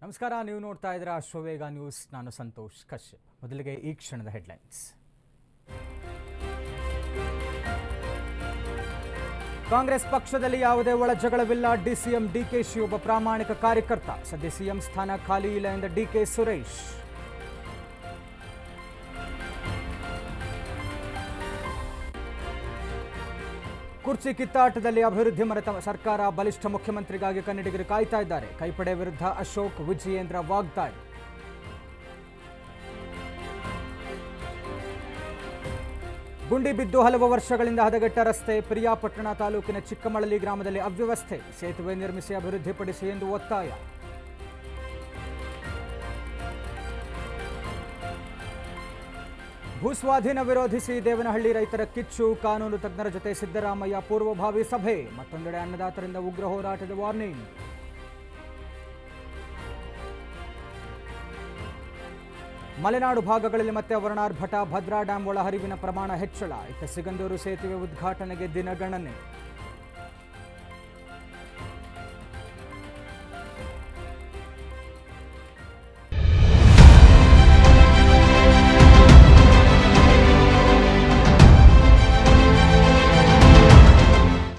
ನಮಸ್ಕಾರ, ನೀವು ನೋಡ್ತಾ ಇದ್ದೀರಾ ಅಶ್ವವೇಗ ನ್ಯೂಸ್. ನಾನು ಸಂತೋಷ್ ಕಶ್ಯಪ್. ಮೊದಲಿಗೆ ಈ ಕ್ಷಣದ ಹೆಡ್ಲೈನ್ಸ್. ಕಾಂಗ್ರೆಸ್ ಪಕ್ಷದಲ್ಲಿ ಯಾವುದೇ ಒಳಜಗಳವಿಲ್ಲ. ಡಿಸಿಎಂ ಡಿಕೆಶಿ ಒಬ್ಬ ಪ್ರಾಮಾಣಿಕ ಕಾರ್ಯಕರ್ತ. ಸದ್ಯ ಸಿಎಂ ಸ್ಥಾನ ಖಾಲಿ ಇಲ್ಲ ಎಂದ ಡಿಕೆ ಸುರೇಶ್. ಕುರ್ಚಿ ಕಿತ್ತಾಟದಲ್ಲಿ ಅಭಿವೃದ್ಧಿ ಮರೆತ ಸರ್ಕಾರ, ಬಲಿಷ್ಠ ಮುಖ್ಯಮಂತ್ರಿಗಾಗಿ ಕನ್ನಡಿಗರು ಕಾಯ್ತಾ ಇದ್ದಾರೆ. ಕೈಪಡೆ ವಿರುದ್ಧ ಅಶೋಕ್ ವಿಜಯೇಂದ್ರ ವಾಗ್ದಾಳಿ. ಗುಂಡಿ ಬಿದ್ದು ಹಲವು ವರ್ಷಗಳಿಂದ ಹದಗೆಟ್ಟ ರಸ್ತೆ. ಪಿರಿಯಾಪಟ್ಟಣ ತಾಲೂಕಿನ ಚಿಕ್ಕಮಳಲಿ ಗ್ರಾಮದಲ್ಲಿ ಅವ್ಯವಸ್ಥೆ. ಸೇತುವೆ ನಿರ್ಮಿಸಿ ಅಭಿವೃದ್ಧಿಪಡಿಸಿ ಎಂದು ಒತ್ತಾಯ. ಭೂಸ್ವಾಧೀನ ವಿರೋಧಿಸಿ ದೇವನಹಳ್ಳಿ ರೈತರ ಕಿಚ್ಚು. ಕಾನೂನು ತಜ್ಞರ ಜೊತೆ ಸಿದ್ದರಾಮಯ್ಯ ಪೂರ್ವಭಾವಿ ಸಭೆ. ಮತ್ತೊಂದೆಡೆ ಅನ್ನದಾತರಿಂದ ಉಗ್ರ ಹೋರಾಟದ ವಾರ್ನಿಂಗ್. ಮಲೆನಾಡು ಭಾಗಗಳಲ್ಲಿ ಮತ್ತೆ ವರ್ಣಾರ್ಭಟ. ಭದ್ರಾ ಡ್ಯಾಂ ಒಳಹರಿವಿನ ಪ್ರಮಾಣ ಹೆಚ್ಚಳ. ಇತ್ತ ಸಿಗಂದೂರು ಸೇತುವೆ ಉದ್ಘಾಟನೆಗೆ ದಿನಗಣನೆ.